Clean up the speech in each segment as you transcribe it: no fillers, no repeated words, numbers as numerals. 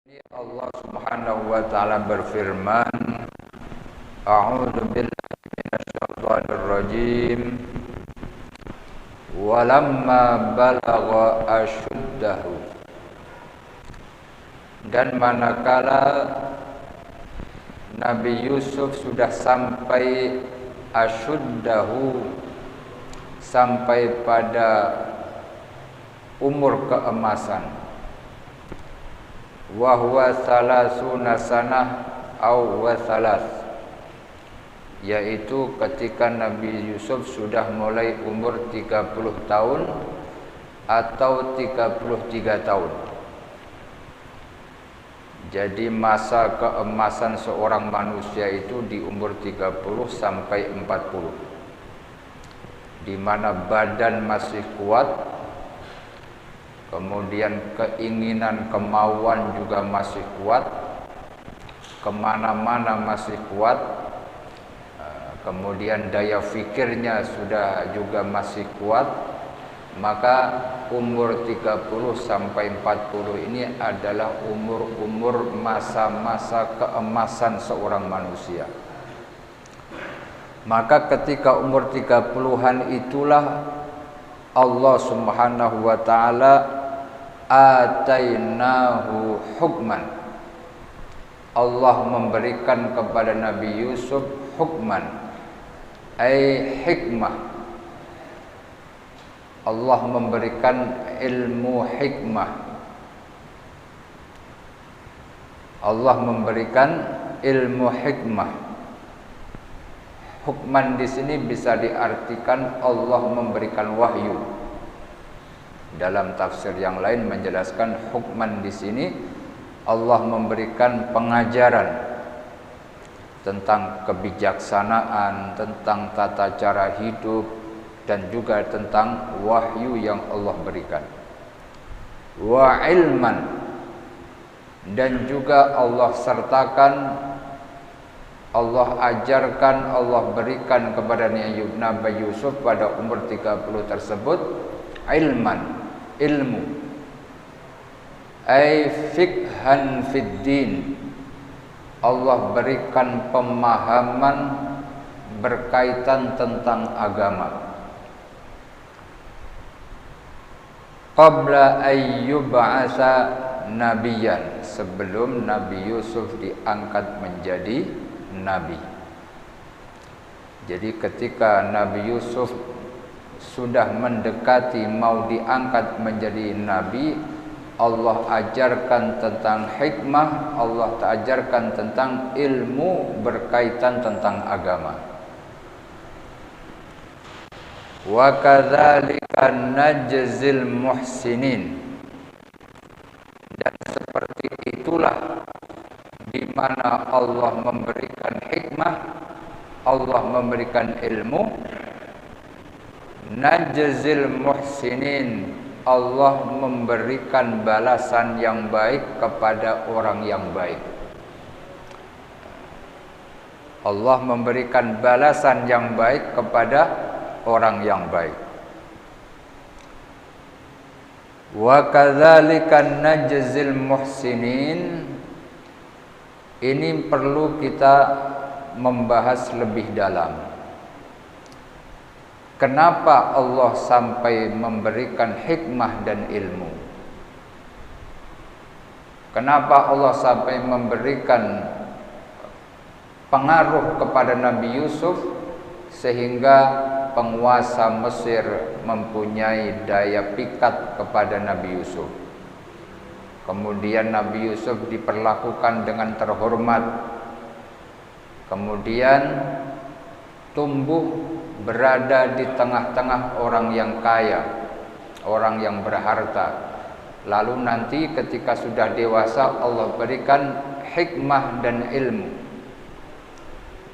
Allah Subhanahu wa taala berfirman, A'udzu billahi minasyaitonir rajim. Walamma balagha asyuddahu. Dan manakala Nabi Yusuf sudah sampai asyuddahu, sampai pada umur keemasan, wa huwa salasuna sanah au wa salas, yaitu ketika Nabi Yusuf sudah mulai umur 30 tahun atau 33 tahun. Jadi masa keemasan seorang manusia itu di umur 30 sampai 40, di mana badan masih kuat, kemudian keinginan, kemauan juga masih kuat, kemana-mana masih kuat, kemudian daya fikirnya sudah juga masih kuat. Maka umur 30 sampai 40 ini adalah umur-umur masa-masa keemasan seorang manusia. Maka ketika umur 30-an itulah Allah Subhanahu wa taala atainahu hukman. Allah memberikan kepada Nabi Yusuf hukman, ai hikmah. Allah memberikan ilmu hikmah. Allah memberikan ilmu hikmah. Hukman di sini bisa diartikan Allah memberikan wahyu. Dalam tafsir yang lain menjelaskan hukman di sini Allah memberikan pengajaran tentang kebijaksanaan, tentang tata cara hidup, dan juga tentang wahyu yang Allah berikan. Wa ilman, dan juga Allah sertakan, Allah ajarkan, Allah berikan kepada Nabi Yusuf pada umur 30 tersebut ilman, ilmu, ay fiqhan fid din. Allah berikan pemahaman berkaitan tentang agama. Qabla ayyub'asa nabiyan, sebelum Nabi Yusuf diangkat menjadi nabi. Jadi ketika Nabi Yusuf sudah mendekati mau diangkat menjadi nabi, Allah ajarkan tentang hikmah, Allah ajarkan tentang ilmu berkaitan tentang agama. Wa kadzalika najzil muhsinin, dan seperti itulah di mana Allah memberikan hikmah, Allah memberikan ilmu. Najzil muhsinin, Allah memberikan balasan yang baik kepada orang yang baik. Allah memberikan balasan yang baik kepada orang yang baik. Wa kadzalika najzil muhsinin, ini perlu kita membahas lebih dalam. Kenapa Allah sampai memberikan hikmah dan ilmu? Kenapa Allah sampai memberikan pengaruh kepada Nabi Yusuf sehingga penguasa Mesir mempunyai daya pikat kepada Nabi Yusuf? Kemudian Nabi Yusuf diperlakukan dengan terhormat, kemudian tumbuh berada di tengah-tengah orang yang kaya, orang yang berharta. Lalu nanti ketika sudah dewasa Allah berikan hikmah dan ilmu.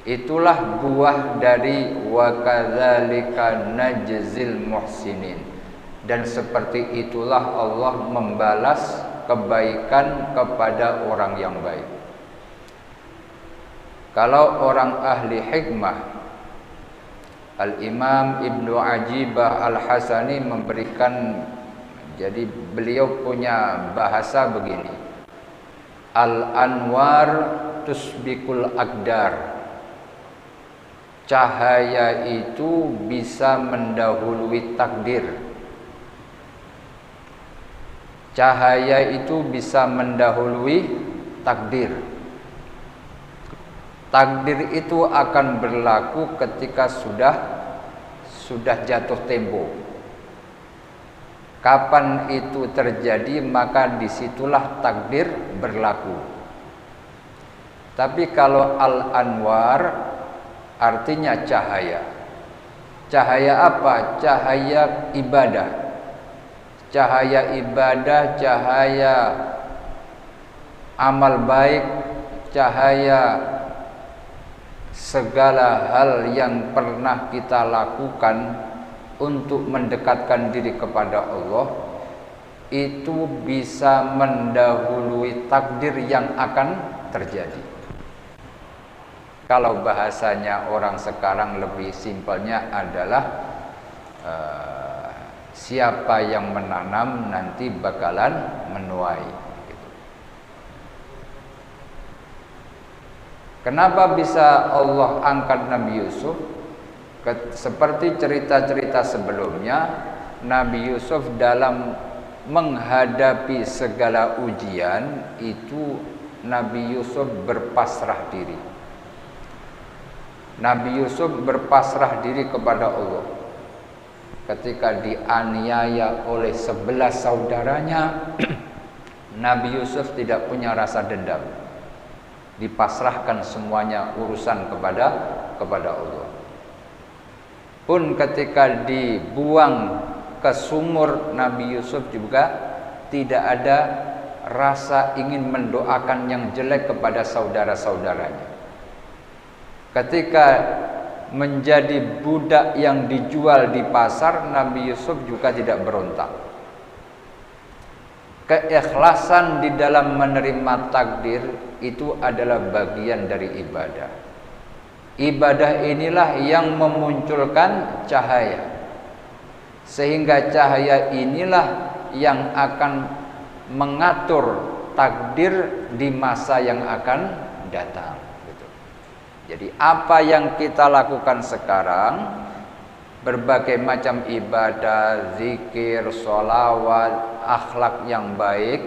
Itulah buah dari wa kadzalika najzil muhsinin. Dan seperti itulah Allah membalas kebaikan kepada orang yang baik. Kalau orang ahli hikmah, Al-Imam Ibnu Ajibah Al-Hasani memberikan, jadi beliau punya bahasa begini. Al-anwar tusbikul aqdar. Cahaya itu bisa mendahului takdir. Cahaya itu bisa mendahului takdir. Takdir itu akan berlaku ketika sudah jatuh tempo. Kapan itu terjadi, maka disitulah takdir berlaku. Tapi kalau al-anwar artinya cahaya. Cahaya apa? Cahaya ibadah. Cahaya ibadah, cahaya amal baik, cahaya segala hal yang pernah kita lakukan untuk mendekatkan diri kepada Allah, itu bisa mendahului takdir yang akan terjadi. Kalau bahasanya orang sekarang lebih simpelnya adalah siapa yang menanam nanti bakalan menuai. Kenapa bisa Allah angkat Nabi Yusuf? Seperti cerita-cerita sebelumnya, Nabi Yusuf dalam menghadapi segala ujian itu Nabi Yusuf berpasrah diri. Nabi Yusuf berpasrah diri kepada Allah. Ketika dianiaya oleh 11 saudaranya, Nabi Yusuf tidak punya rasa dendam. Dipasrahkan semuanya urusan kepada Allah. Pun ketika dibuang ke sumur, Nabi Yusuf juga tidak ada rasa ingin mendoakan yang jelek kepada saudara-saudaranya. Ketika menjadi budak yang dijual di pasar, Nabi Yusuf juga tidak berontak. Keikhlasan di dalam menerima takdir itu adalah bagian dari ibadah. Ibadah inilah yang memunculkan cahaya. Sehingga cahaya inilah yang akan mengatur takdir di masa yang akan datang. Jadi apa yang kita lakukan sekarang, berbagai macam ibadah, zikir, sholawat, akhlak yang baik,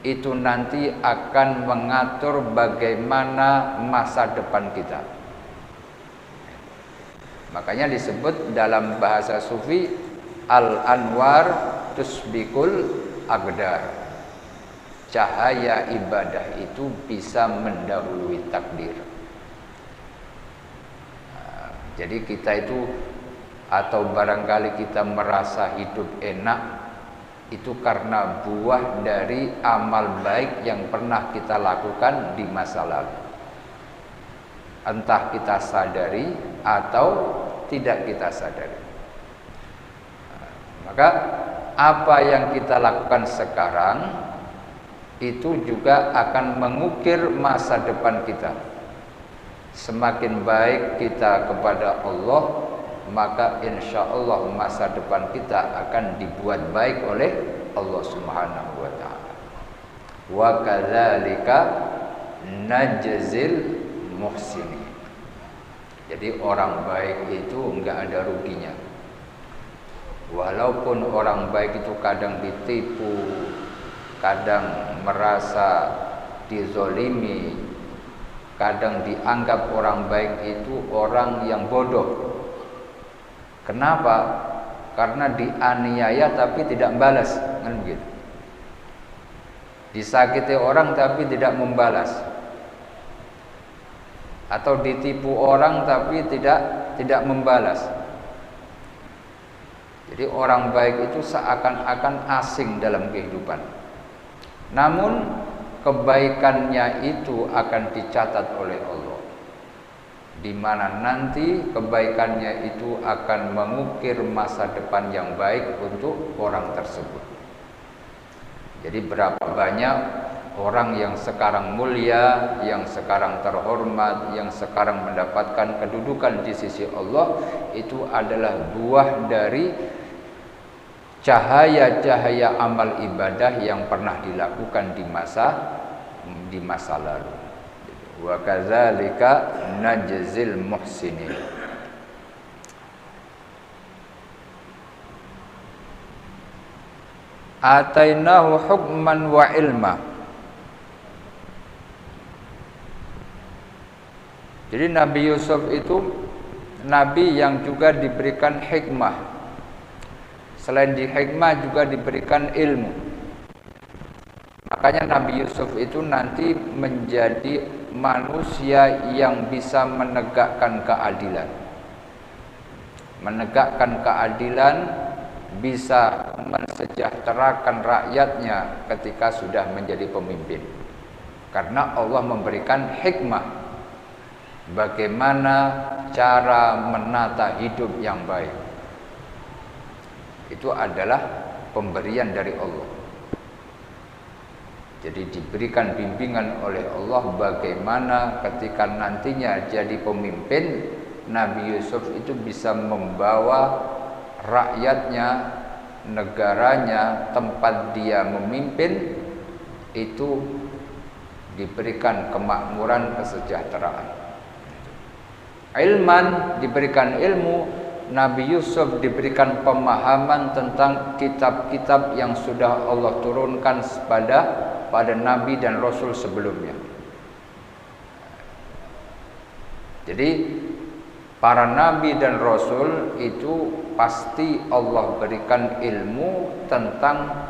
itu nanti akan mengatur bagaimana masa depan kita. Makanya disebut dalam bahasa sufi, al-anwar tusbikul aqdar. Cahaya ibadah itu bisa mendahului takdir. Jadi kita itu, atau barangkali kita merasa hidup enak, itu karena buah dari amal baik yang pernah kita lakukan di masa lalu. Entah kita sadari atau tidak kita sadari. Maka apa yang kita lakukan sekarang itu juga akan mengukir masa depan kita. Semakin baik kita kepada Allah, maka insya Allah masa depan kita akan dibuat baik oleh Allah Subhanahu wa ta'ala. Wa kadzalika najzil muhsinin. Jadi orang baik itu enggak ada ruginya. Walaupun orang baik itu kadang ditipu, kadang merasa dizolimi, kadang dianggap orang baik itu orang yang bodoh. Kenapa? Karena dianiaya tapi tidak membalas, kan begitu. Disakiti orang tapi tidak membalas. Atau ditipu orang tapi tidak membalas. Jadi orang baik itu seakan-akan asing dalam kehidupan. Namun kebaikannya itu akan dicatat oleh Allah, di mana nanti kebaikannya itu akan mengukir masa depan yang baik untuk orang tersebut. Jadi berapa banyak orang yang sekarang mulia, yang sekarang terhormat, yang sekarang mendapatkan kedudukan di sisi Allah, itu adalah buah dari cahaya-cahaya amal ibadah yang pernah dilakukan di masa di masa lalu. Wa kadzalika najzil muhsinin. Atainahu hukman wa ilma. Jadi Nabi Yusuf itu nabi yang juga diberikan hikmah. Selain di hikmah juga diberikan ilmu. Makanya Nabi Yusuf itu nanti menjadi manusia yang bisa menegakkan keadilan. Menegakkan keadilan, bisa mensejahterakan rakyatnya ketika sudah menjadi pemimpin. Karena Allah memberikan hikmah bagaimana cara menata hidup yang baik. Itu adalah pemberian dari Allah. Jadi diberikan bimbingan oleh Allah bagaimana ketika nantinya jadi pemimpin, Nabi Yusuf itu bisa membawa rakyatnya, negaranya, tempat dia memimpin itu diberikan kemakmuran, kesejahteraan. Ilman, diberikan ilmu. Nabi Yusuf diberikan pemahaman tentang kitab-kitab yang sudah Allah turunkan pada Nabi dan Rasul sebelumnya. Jadi para Nabi dan Rasul itu pasti Allah berikan ilmu tentang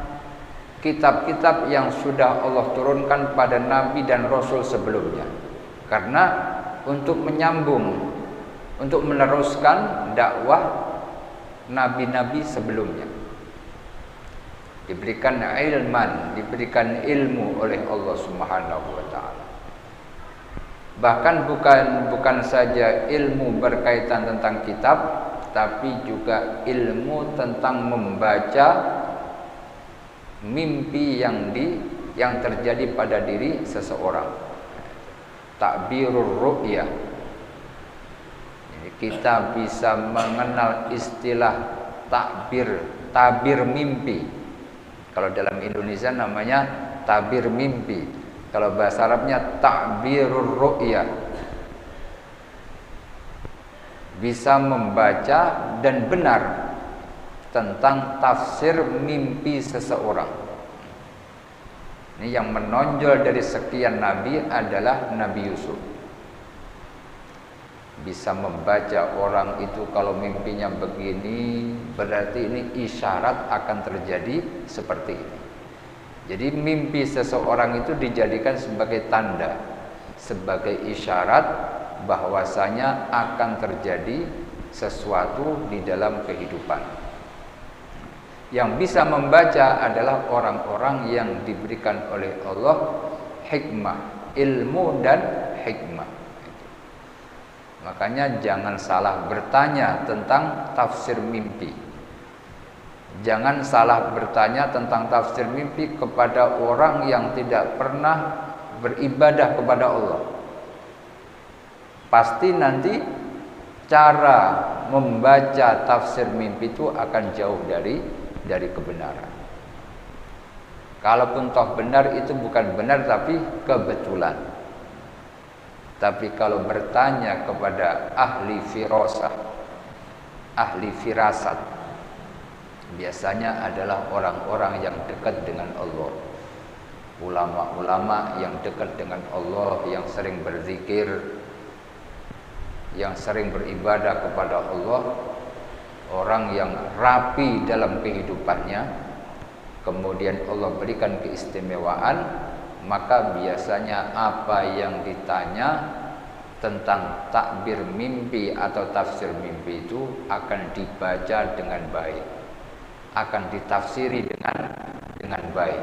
kitab-kitab yang sudah Allah turunkan pada Nabi dan Rasul sebelumnya. Karena untuk menyambung, untuk meneruskan dakwah nabi-nabi sebelumnya. Diberikan ilman, diberikan ilmu oleh Allah Subhanahu wa taala. Bahkan bukan saja ilmu berkaitan tentang kitab, tapi juga ilmu tentang membaca mimpi yang terjadi pada diri seseorang. Takbirur ru'yah. Kita bisa mengenal istilah tabir mimpi. Kalau dalam Indonesia namanya tabir mimpi. Kalau bahasa Arabnya takbirur ru'yah. Bisa membaca dan benar tentang tafsir mimpi seseorang. Ini yang menonjol dari sekian nabi adalah Nabi Yusuf. Bisa membaca orang itu kalau mimpinya begini, berarti ini isyarat akan terjadi seperti ini. Jadi mimpi seseorang itu dijadikan sebagai tanda, sebagai isyarat bahwasanya akan terjadi sesuatu di dalam kehidupan. Yang bisa membaca adalah orang-orang yang diberikan oleh Allah hikmah, ilmu dan hikmah. Makanya jangan salah bertanya tentang tafsir mimpi. Jangan salah bertanya tentang tafsir mimpi kepada orang yang tidak pernah beribadah kepada Allah. Pasti nanti cara membaca tafsir mimpi itu akan jauh dari kebenaran. Kalaupun toh benar itu bukan benar tapi kebetulan. Tapi kalau bertanya kepada ahli firasah, ahli firasat, biasanya adalah orang-orang yang dekat dengan Allah. Ulama-ulama yang dekat dengan Allah, yang sering berzikir, yang sering beribadah kepada Allah. Orang yang rapi dalam kehidupannya, kemudian Allah berikan keistimewaan, maka biasanya apa yang ditanya tentang takbir mimpi atau tafsir mimpi itu akan dibaca dengan baik, akan ditafsiri dengan baik,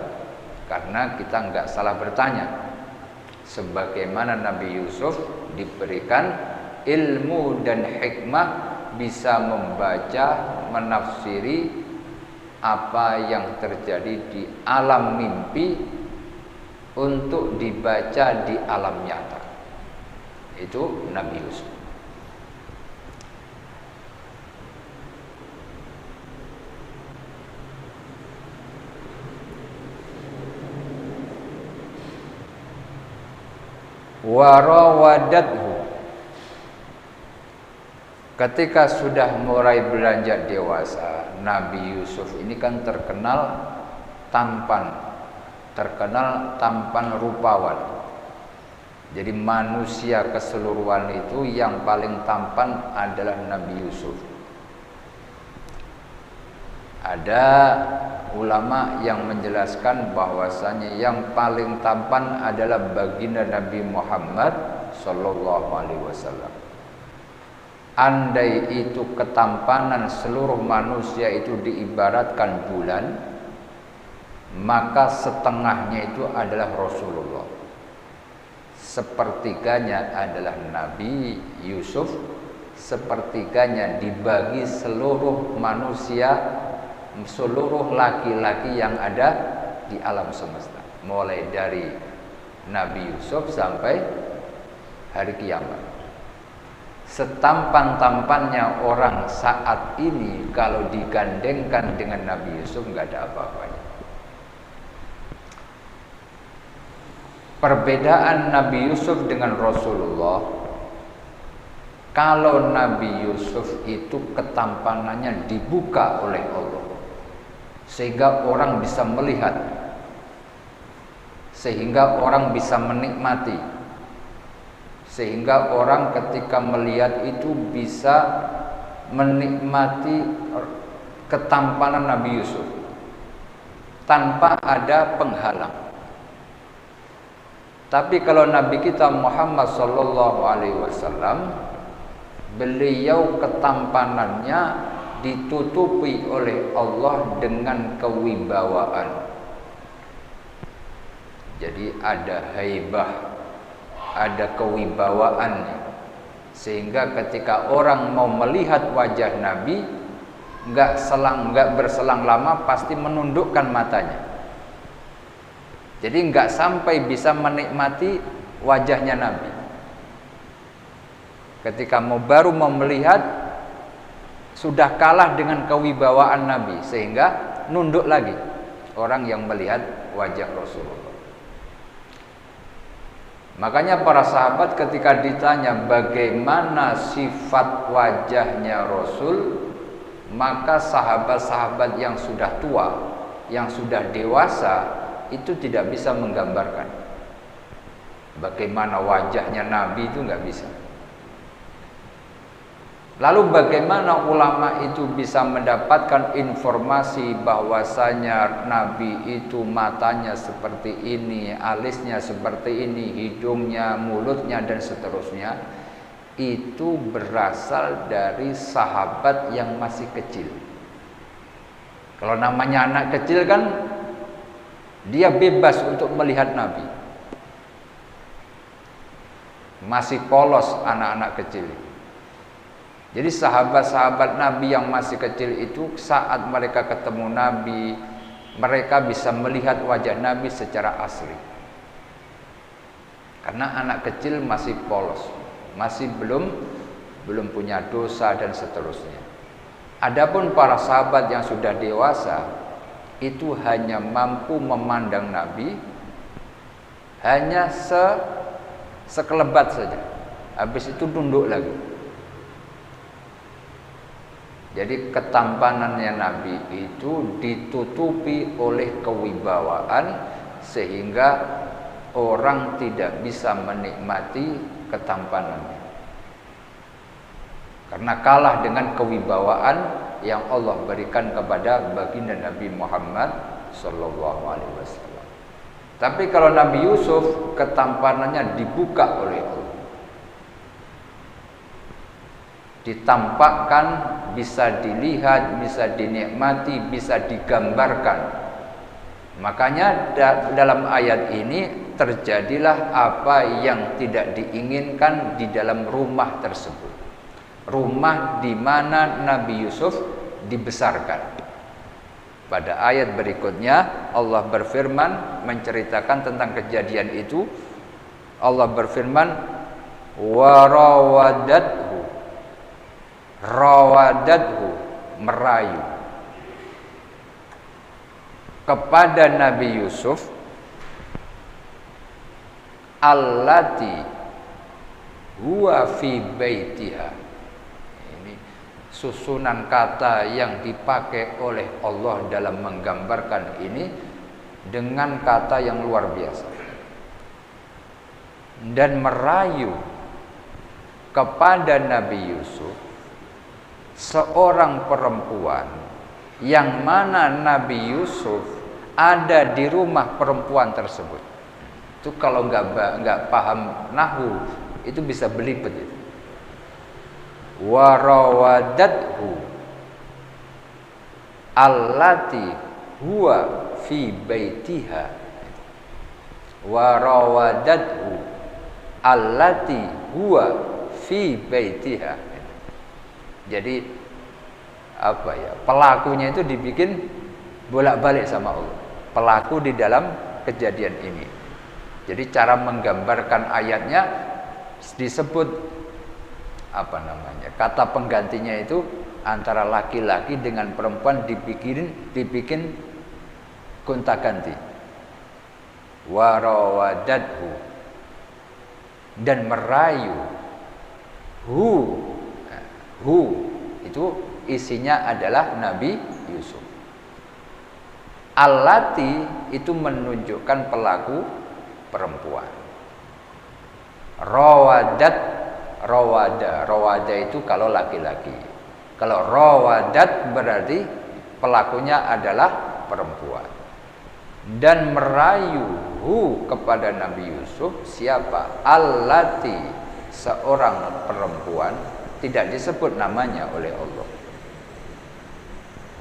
karena kita nggak salah bertanya. Sebagaimana Nabi Yusuf diberikan ilmu dan hikmah, bisa membaca, menafsiri apa yang terjadi di alam mimpi untuk dibaca di alam nyata. Itu Nabi Yusuf. Warawadathu, ketika sudah mulai beranjak dewasa, Nabi Yusuf ini kan terkenal tampan rupawan. Jadi manusia keseluruhan itu yang paling tampan adalah Nabi Yusuf. Ada ulama yang menjelaskan bahwasanya yang paling tampan adalah baginda Nabi Muhammad sallallahu alaihi wasallam. Andai itu ketampanan seluruh manusia itu diibaratkan bulan, maka setengahnya itu adalah Rasulullah, sepertiganya adalah Nabi Yusuf, sepertiganya dibagi seluruh manusia, seluruh laki-laki yang ada di alam semesta, mulai dari Nabi Yusuf sampai hari kiamat. Setampan-tampannya orang saat ini kalau digandengkan dengan Nabi Yusuf nggak ada apa-apanya. Perbedaan Nabi Yusuf dengan Rasulullah, kalau Nabi Yusuf itu ketampanannya dibuka oleh Allah sehingga orang bisa melihat, sehingga orang bisa menikmati, sehingga orang ketika melihat itu bisa menikmati ketampanan Nabi Yusuf tanpa ada penghalang. Tapi kalau Nabi kita Muhammad sallallahu alaihi wasallam, beliau ketampanannya ditutupi oleh Allah dengan kewibawaan. Jadi ada haibah, ada kewibawaannya, sehingga ketika orang mau melihat wajah Nabi, nggak berselang lama pasti menundukkan matanya. Jadi nggak sampai bisa menikmati wajahnya Nabi. Ketika baru mau melihat, sudah kalah dengan kewibawaan Nabi, sehingga nunduk lagi orang yang melihat wajah Rasulullah. Makanya para sahabat ketika ditanya bagaimana sifat wajahnya Rasul, maka sahabat-sahabat yang sudah tua, yang sudah dewasa, itu tidak bisa menggambarkan bagaimana wajahnya Nabi, itu nggak bisa. Lalu bagaimana ulama itu bisa mendapatkan informasi bahwasanya Nabi itu matanya seperti ini, alisnya seperti ini, hidungnya, mulutnya, dan seterusnya? Itu berasal dari sahabat yang masih kecil. Kalau namanya anak kecil kan dia bebas untuk melihat Nabi. Masih polos anak-anak kecil. Jadi sahabat-sahabat Nabi yang masih kecil itu saat mereka ketemu Nabi, mereka bisa melihat wajah Nabi secara asli. Karena anak kecil masih polos, masih belum punya dosa dan seterusnya. Adapun para sahabat yang sudah dewasa itu hanya mampu memandang Nabi hanya sekelebat saja. Habis itu tunduk lagi. Jadi ketampanannya Nabi itu ditutupi oleh kewibawaan sehingga orang tidak bisa menikmati ketampanannya. Karena kalah dengan kewibawaan yang Allah berikan kepada baginda Nabi Muhammad sallallahu alaihi wasallam. Tapi kalau Nabi Yusuf ketampanannya dibuka oleh Allah. Ditampakkan, bisa dilihat, bisa dinikmati, bisa digambarkan. Makanya dalam ayat ini terjadilah apa yang tidak diinginkan di dalam rumah tersebut. Rumah di mana Nabi Yusuf dibesarkan. Pada ayat berikutnya Allah berfirman menceritakan tentang kejadian itu. Allah berfirman, rawadathu, merayu kepada Nabi Yusuf allati huwa fi baitiha. Ini susunan kata yang dipakai oleh Allah dalam menggambarkan ini dengan kata yang luar biasa dan merayu kepada Nabi Yusuf, seorang perempuan yang mana Nabi Yusuf ada di rumah perempuan tersebut. Itu kalau nggak paham nahwu itu bisa belibet itu. Warawadathu allati huwa fi baitiha. Warawadathu allati huwa fi baitiha. Jadi apa ya? Pelakunya itu dibikin bolak-balik sama Allah. Pelaku di dalam kejadian ini. Jadi cara menggambarkan ayatnya disebut apa namanya? Kata penggantinya itu antara laki-laki dengan perempuan dibikin gonta-ganti. Warawadathu, dan merayu. Hu itu isinya adalah Nabi Yusuf. Allati itu menunjukkan pelaku perempuan. Rawada itu kalau laki-laki. Kalau rawadat berarti pelakunya adalah perempuan. Dan merayu kepada Nabi Yusuf siapa? Allati, seorang perempuan, tidak disebut namanya oleh Allah.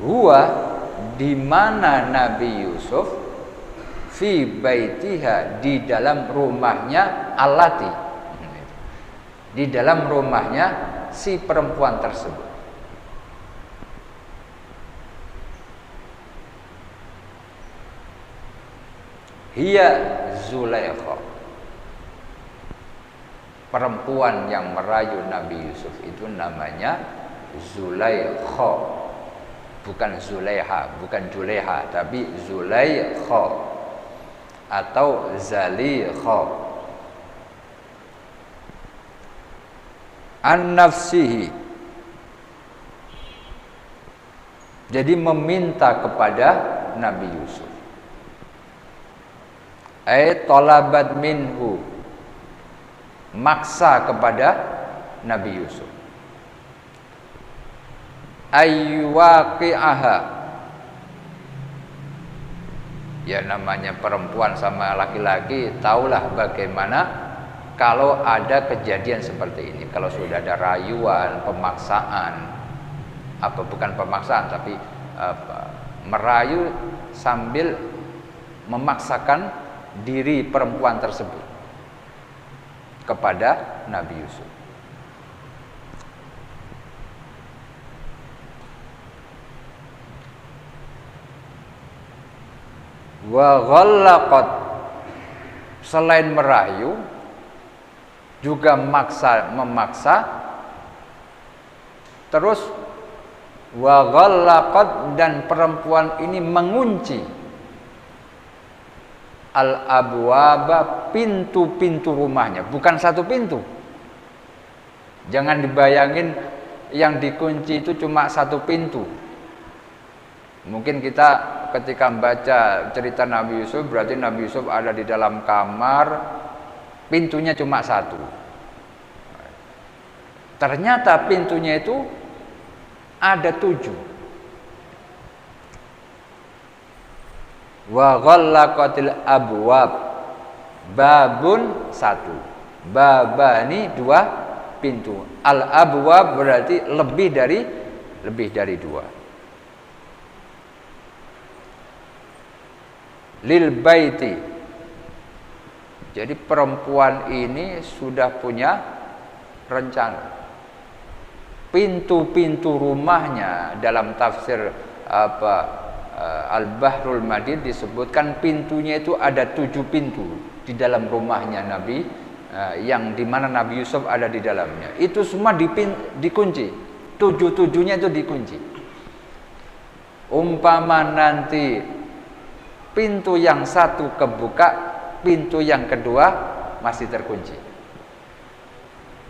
Huwa, di mana Nabi Yusuf, fi baitiha, di dalam rumahnya, allati, di dalam rumahnya si perempuan tersebut. Hiya Zulaikha, perempuan yang merayu Nabi Yusuf itu namanya Zulaikha, bukan Zulaiha, bukan Juleha, tapi Zulaikha atau Zalikha. An-nafsihi, jadi meminta kepada Nabi Yusuf. Talabat minhu, maksa kepada Nabi Yusuf. Ayywaqi'aha, ya namanya perempuan sama laki-laki tahulah bagaimana kalau ada kejadian seperti ini. Kalau sudah ada rayuan, pemaksaan, apa bukan pemaksaan tapi merayu sambil memaksakan diri perempuan tersebut kepada Nabi Yusuf. Wa ghallaqat, selain merayu juga memaksa. Terus wa ghallaqat, dan perempuan ini mengunci al-abwaba, pintu-pintu rumahnya, bukan satu pintu. Jangan dibayangin yang dikunci itu cuma satu pintu. Mungkin kita ketika membaca cerita Nabi Yusuf, berarti Nabi Yusuf ada di dalam kamar, pintunya cuma satu. Ternyata pintunya itu ada 7. Wa ghallaqatil abwab, babun 1, babani 2 pintu. Al abwab berarti lebih dari 2. Lil baiti, jadi perempuan ini sudah punya rencana. Pintu-pintu rumahnya dalam tafsir Al-Bahrul Madid disebutkan pintunya itu ada 7 pintu di dalam rumahnya Nabi, yang dimana Nabi Yusuf ada di dalamnya. Itu semua dikunci, 7-7-nya itu dikunci. Umpama nanti pintu yang satu kebuka, pintu yang kedua masih terkunci.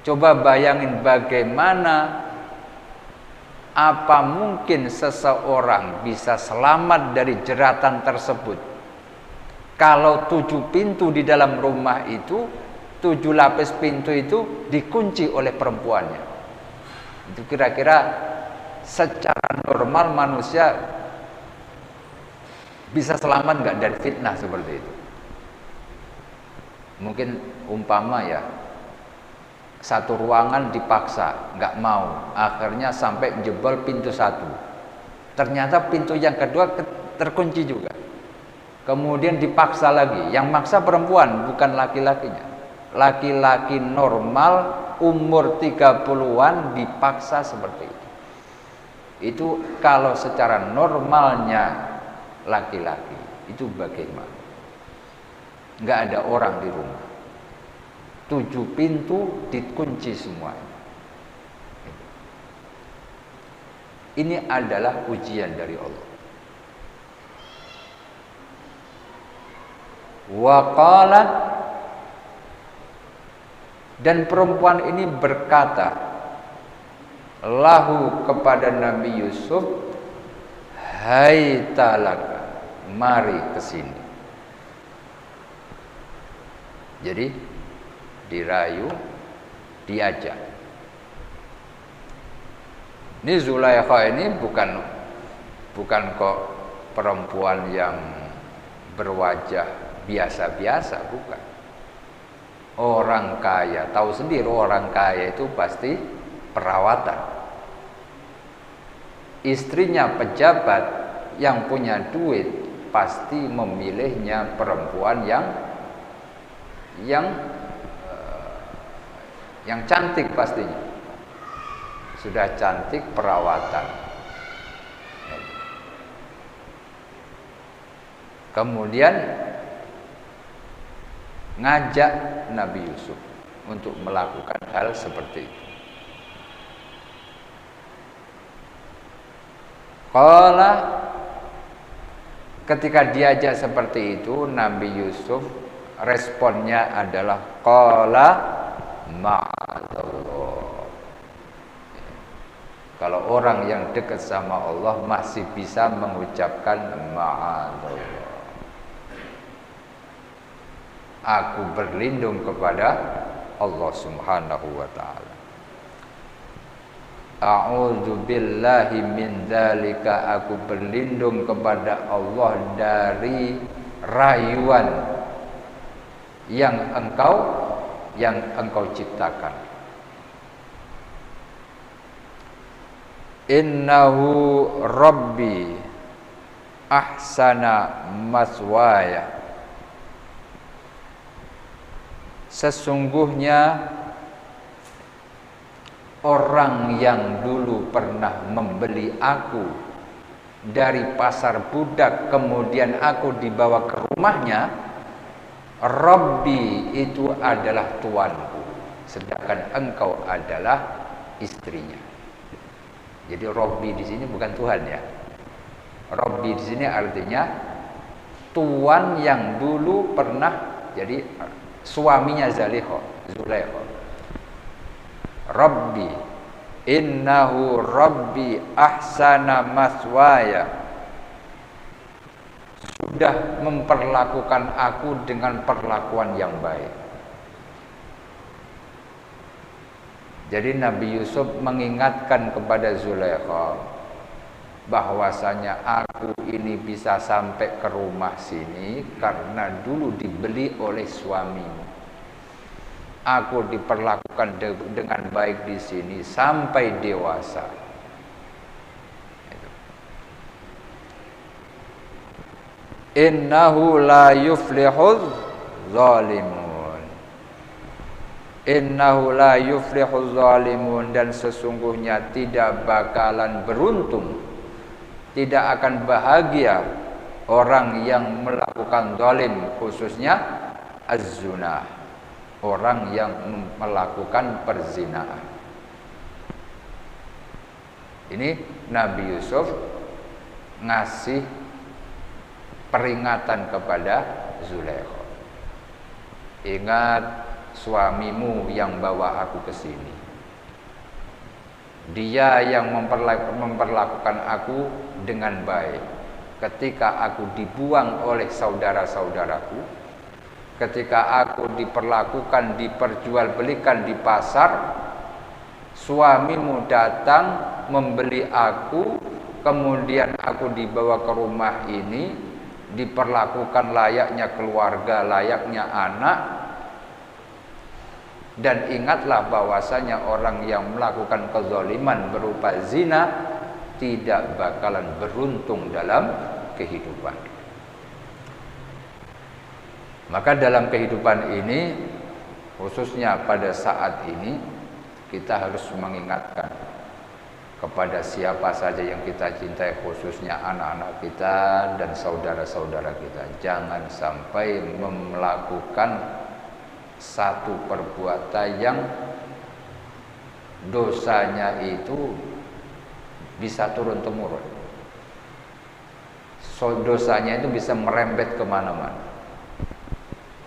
Coba bayangin bagaimana, apa mungkin seseorang bisa selamat dari jeratan tersebut kalau 7 pintu di dalam rumah itu, 7 lapis pintu itu dikunci oleh perempuannya. Itu kira-kira secara normal manusia bisa selamat nggak dari fitnah seperti itu? Mungkin umpama ya, satu ruangan dipaksa, nggak mau, akhirnya sampai jebol pintu 1. Ternyata pintu yang kedua terkunci juga. Kemudian dipaksa lagi, yang maksa perempuan bukan laki-lakinya. Laki-laki normal umur 30-an dipaksa seperti itu. Itu kalau secara normalnya laki-laki, itu bagaimana? Nggak ada orang di rumah, 7 pintu dikunci semuanya. Ini adalah ujian dari Allah. Wa qalat, dan perempuan ini berkata lahu kepada Nabi Yusuf, hai talaka, mari ke sini. Jadi dirayu, diajak. Ini Zulaikha ini bukan kok perempuan yang berwajah biasa-biasa, bukan. Orang kaya, tahu sendiri orang kaya itu pasti perawatan. Istrinya pejabat yang punya duit pasti memilihnya perempuan yang cantik pastinya. Sudah cantik, perawatan. Kemudian ngajak Nabi Yusuf untuk melakukan hal seperti itu. Qala, ketika diajak seperti itu, Nabi Yusuf responnya adalah qala ma'adallah. Kalau orang yang dekat sama Allah masih bisa mengucapkan ma'adallah, aku berlindung kepada Allah Subhanahu wa ta'ala. A'udzu billahi min dzalika, aku berlindung kepada Allah dari rayuan yang engkau ciptakan. Innahu rabbi ahsana maswaya, sesungguhnya orang yang dulu pernah membeli aku dari pasar budak, kemudian aku dibawa ke rumahnya, Rabbi itu adalah tuanku, sedangkan engkau adalah istrinya. Jadi Rabbi di sini bukan Tuhan ya. Rabbi di sini artinya tuan yang dulu pernah jadi suaminya Zulaikha. Rabbi, innahu Rabbi ahsana maswaya, sudah memperlakukan aku dengan perlakuan yang baik. Jadi Nabi Yusuf mengingatkan kepada Zulaikha bahwasanya aku ini bisa sampai ke rumah sini karena dulu dibeli oleh suamimu. Aku diperlakukan dengan baik di sini sampai dewasa. Innahu la yuflihuz zalimun. Innahu la yuflihuz zalimun, dan sesungguhnya tidak bakalan beruntung, tidak akan bahagia orang yang melakukan zalim, khususnya az-zunah, orang yang melakukan perzinahan. Ini Nabi Yusuf ngasih peringatan kepada Zulaikha. ingat suamimu yang bawa aku ke sini. Dia yang memperlakukan aku dengan baik ketika aku dibuang oleh saudara-saudaraku, ketika aku diperlakukan, diperjualbelikan di pasar. Suamimu datang membeli aku, kemudian aku dibawa ke rumah ini, diperlakukan layaknya keluarga, layaknya anak. Dan ingatlah bahwasanya orang yang melakukan kezaliman berupa zina tidak bakalan beruntung dalam kehidupan. Maka dalam kehidupan ini, khususnya pada saat ini, kita harus mengingatkan kepada siapa saja yang kita cintai, khususnya anak-anak kita dan saudara-saudara kita, jangan sampai melakukan satu perbuatan yang dosanya itu bisa turun-temurun. Dosanya itu bisa merembet kemana-mana,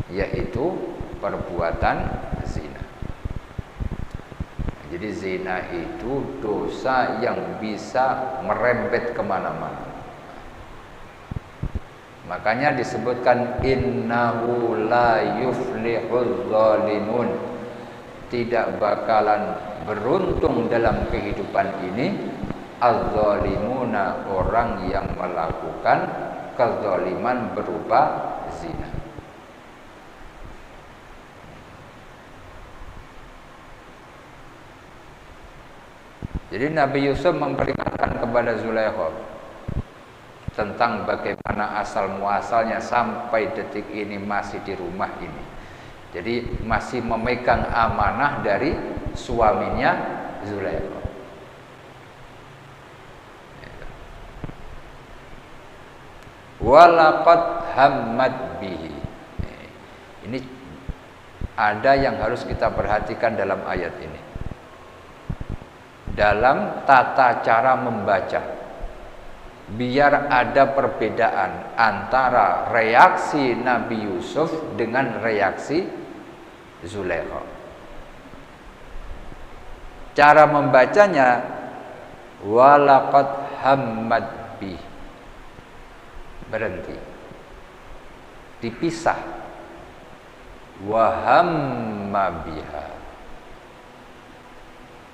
yaitu perbuatan zina. Jadi zina itu dosa yang bisa merembet kemana-mana. Makanya disebutkan innahu la yuflihul zalimun, tidak bakalan beruntung dalam kehidupan ini az-zalimuna, orang yang melakukan kezaliman berupa zina. Jadi Nabi Yusuf memperingatkan kepada Zulaikha tentang bagaimana asal muasalnya sampai detik ini masih di rumah ini. Jadi masih memegang amanah dari suaminya Zulaikha. Walaqad hammat bihi. Ini ada yang harus kita perhatikan dalam ayat ini. Dalam tata cara membaca, biar ada perbedaan antara reaksi Nabi Yusuf dengan reaksi Zulaikha. Cara membacanya walaqad hammat bi, berhenti, dipisah, wa hamma biha.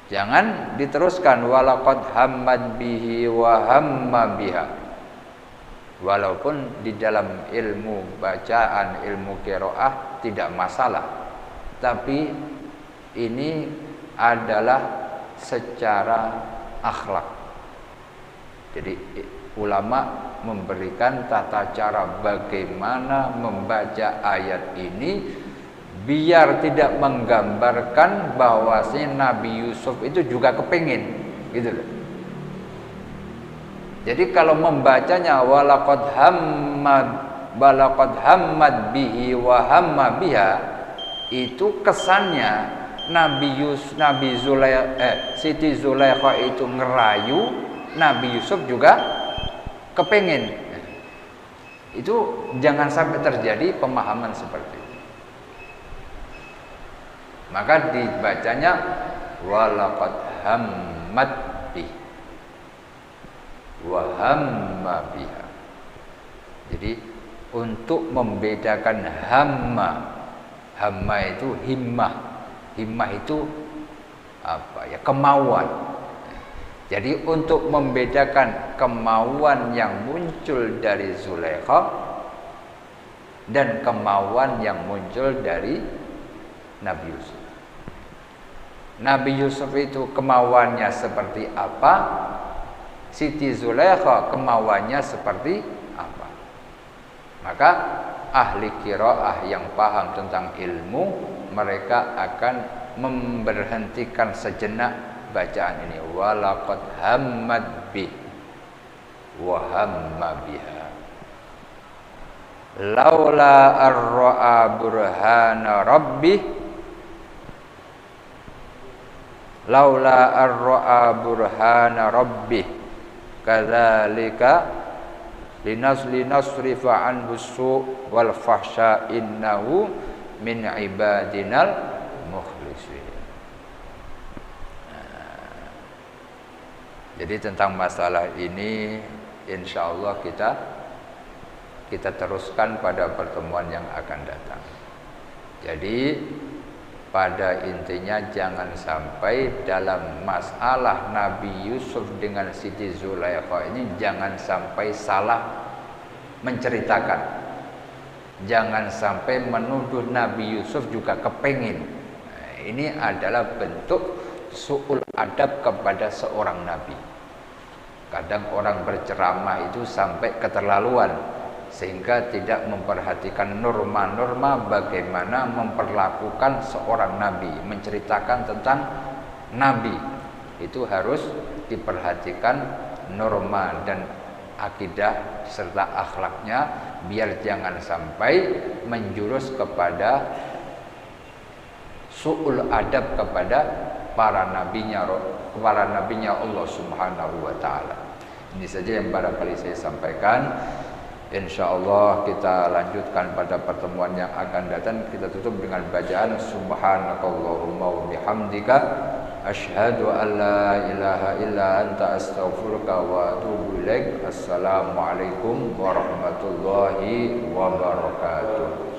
Jangan diteruskan walaqad hammat bihi wa hamma biha. Walaupun di dalam ilmu bacaan, ilmu qiraah tidak masalah, tapi ini adalah secara akhlak. Jadi ulama memberikan tata cara bagaimana membaca ayat ini biar tidak menggambarkan bahwasanya Nabi Yusuf itu juga kepingin, gitu loh. Jadi kalau membacanya walaqad hammat bihi wa hamma biha, itu kesannya Siti Zulaikha itu ngerayu, Nabi Yusuf juga kepingin. Itu jangan sampai terjadi pemahaman seperti itu. Maka dibacanya walaqad hammat bih wa hamma biha. Jadi untuk membedakan hamma itu himmah itu apa ya, kemauan. Jadi untuk membedakan kemauan yang muncul dari Zulaikha dan kemauan yang muncul dari Nabi Yusuf. Nabi Yusuf itu kemauannya seperti apa, Siti Zulaikha kemauannya seperti apa. Maka ahli qiraah yang paham tentang ilmu, mereka akan memberhentikan sejenak bacaan ini, walaqad hammat bi wa hamma biha laula ar-ra'a burhana rabbih laula ar-ra'a burhana rabbih kadzalika linasrifa anhu su' wal fahsya innahu min ibadinal mukhlisin. Jadi tentang masalah ini insya Allah kita teruskan pada pertemuan yang akan datang. Jadi pada intinya jangan sampai dalam masalah Nabi Yusuf dengan Siti Zulaikha ini jangan sampai salah menceritakan. Jangan sampai menuduh Nabi Yusuf juga kepengin. Nah, ini adalah bentuk su'ul adab kepada seorang nabi. Kadang orang berceramah itu sampai keterlaluan sehingga tidak memperhatikan norma-norma bagaimana memperlakukan seorang nabi, menceritakan tentang nabi. Itu harus diperhatikan norma dan akidah serta akhlaknya biar jangan sampai menjurus kepada su'ul adab kepada para nabinya Allah Subhanahu wa taala. Ini saja yang barangkali saya sampaikan. Insyaallah kita lanjutkan pada pertemuan yang akan datang. Kita tutup dengan bacaan subhanakallahumma wa bihamdika asyhadu an la ilaha illa anta astaghfiruka wa atubu ilaik. Assalamualaikum warahmatullahi wabarakatuh.